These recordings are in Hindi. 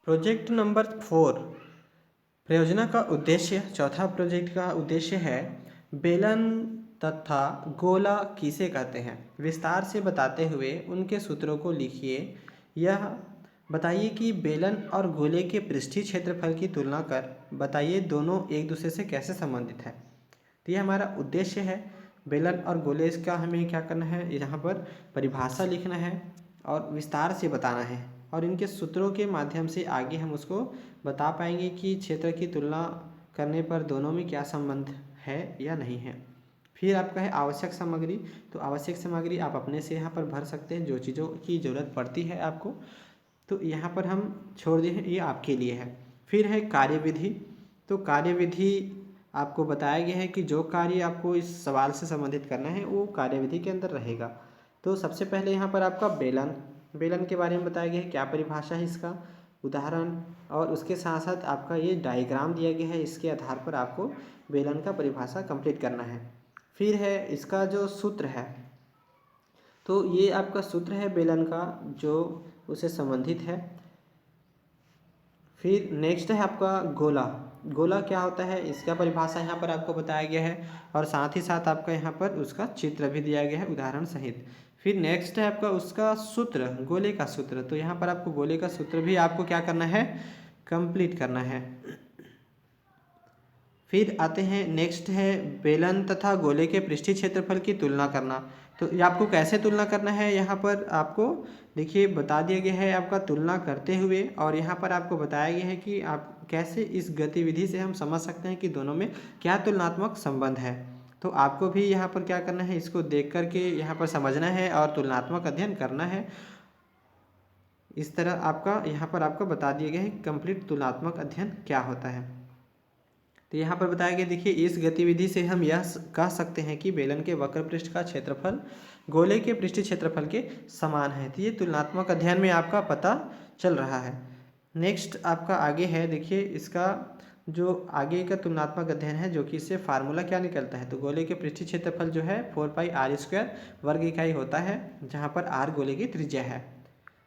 प्रोजेक्ट नंबर 4 परियोजना का उद्देश्य, चौथा प्रोजेक्ट का उद्देश्य है बेलन तथा गोला किसे कहते हैं, विस्तार से बताते हुए उनके सूत्रों को लिखिए। यह बताइए कि बेलन और गोले के पृष्ठीय क्षेत्रफल की तुलना कर बताइए दोनों एक दूसरे से कैसे संबंधित है। तो ये हमारा उद्देश्य है। बेलन और गोले का हमें क्या करना है, यहाँ पर परिभाषा लिखना है और विस्तार से बताना है, और इनके सूत्रों के माध्यम से आगे हम उसको बता पाएंगे कि क्षेत्र की तुलना करने पर दोनों में क्या संबंध है या नहीं है। फिर आपका है आवश्यक सामग्री। तो आवश्यक सामग्री आप अपने से यहाँ पर भर सकते हैं, जो चीज़ों की ज़रूरत पड़ती है आपको, तो यहाँ पर हम छोड़ दिए हैं, ये आपके लिए है। फिर है कार्यविधि। तो कार्यविधि आपको बताया गया है कि जो कार्य आपको इस सवाल से संबंधित करना है वो कार्यविधि के अंदर रहेगा। तो सबसे पहले यहाँ पर आपका बेलन के बारे में बताया गया है, क्या परिभाषा है इसका, उदाहरण, और उसके साथ साथ आपका ये डायग्राम दिया गया है, इसके आधार पर आपको बेलन का परिभाषा कंप्लीट करना है। फिर है इसका जो सूत्र है, तो ये आपका सूत्र है बेलन का जो उससे संबंधित है। फिर नेक्स्ट है आपका गोला क्या होता है, इसका परिभाषा यहाँ पर आपको बताया गया है, और साथ ही साथ आपका यहाँ पर उसका चित्र भी दिया गया है उदाहरण सहित। फिर नेक्स्ट है आपका उसका सूत्र, गोले का सूत्र। तो यहाँ पर आपको गोले का सूत्र भी आपको क्या करना है, कंप्लीट करना है। फिर आते हैं नेक्स्ट है बेलन तथा गोले के पृष्ठीय क्षेत्रफल की तुलना करना। तो ये आपको कैसे तुलना करना है, यहाँ पर आपको देखिए बता दिया गया है आपका तुलना करते हुए, और यहाँ पर आपको बताया गया है कि आप कैसे इस गतिविधि से हम समझ सकते हैं कि दोनों में क्या तुलनात्मक संबंध है। तो आपको भी यहाँ पर क्या करना है, इसको देख करके यहाँ पर समझना है और तुलनात्मक अध्ययन करना है। इस तरह आपका यहाँ पर आपको बता दिया गया है कंप्लीट तुलनात्मक अध्ययन क्या होता है। तो यहाँ पर बताया गया, देखिए इस गतिविधि से हम यह कह सकते हैं कि बेलन के वक्र पृष्ठ का क्षेत्रफल गोले के पृष्ठीय क्षेत्रफल के समान है। तो ये तुलनात्मक अध्ययन में आपका पता चल रहा है। नेक्स्ट आपका आगे है, देखिए इसका जो आगे का तुलनात्मक अध्ययन है, जो कि इससे फार्मूला क्या निकलता है। तो गोले के पृष्ठीय क्षेत्रफल जो है 4πr² वर्ग इकाई होता है, जहाँ पर r गोले की त्रिज्या है।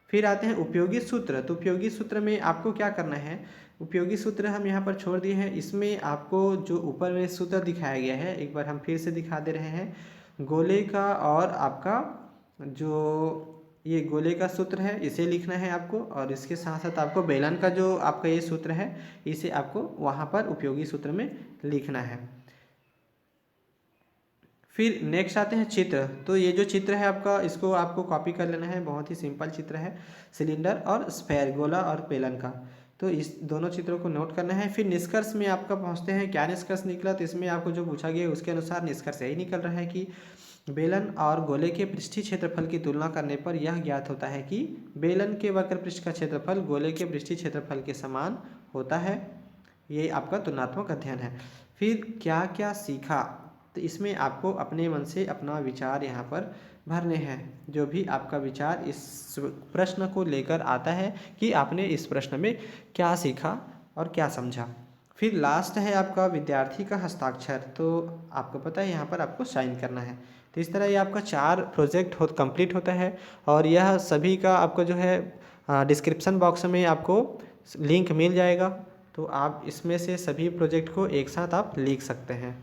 फिर आते हैं उपयोगी सूत्र। तो उपयोगी सूत्र में आपको क्या करना है, उपयोगी सूत्र हम यहाँ पर छोड़ दिए हैं। इसमें आपको जो ऊपर में सूत्र दिखाया गया है, एक बार हम फिर से दिखा दे रहे हैं। गोले का और आपका जो ये गोले का सूत्र है इसे लिखना है आपको, और इसके साथ साथ आपको बेलन का जो आपका ये सूत्र है इसे आपको वहाँ पर उपयोगी सूत्र में लिखना है। फिर नेक्स्ट आते हैं चित्र। तो ये जो चित्र है आपका, इसको आपको कॉपी कर लेना है, बहुत ही सिंपल चित्र है, सिलेंडर और स्फेयर, गोला और बेलन का। तो इस दोनों चित्रों को नोट करना है। फिर निष्कर्ष में आपका पहुंचते हैं, क्या निष्कर्ष निकला। तो इसमें आपको जो पूछा गया उसके अनुसार निष्कर्ष यही निकल रहा है कि बेलन और गोले के पृष्ठीय क्षेत्रफल की तुलना करने पर यह ज्ञात होता है कि बेलन के वक्र पृष्ठ का क्षेत्रफल गोले के पृष्ठीय क्षेत्रफल के समान होता है। ये आपका तुलनात्मक अध्ययन है। फिर क्या क्या सीखा, तो इसमें आपको अपने मन से अपना विचार यहाँ पर भरने हैं, जो भी आपका विचार इस प्रश्न को लेकर आता है कि आपने इस प्रश्न में क्या सीखा और क्या समझा। फिर लास्ट है आपका विद्यार्थी का हस्ताक्षर। तो आपको पता है यहाँ पर आपको साइन करना है। तो इस तरह ये आपका 4 प्रोजेक्ट कंप्लीट होता है, और यह सभी का आपको जो है डिस्क्रिप्शन बॉक्स में आपको लिंक मिल जाएगा। तो आप इसमें से सभी प्रोजेक्ट को एक साथ आप लिख सकते हैं।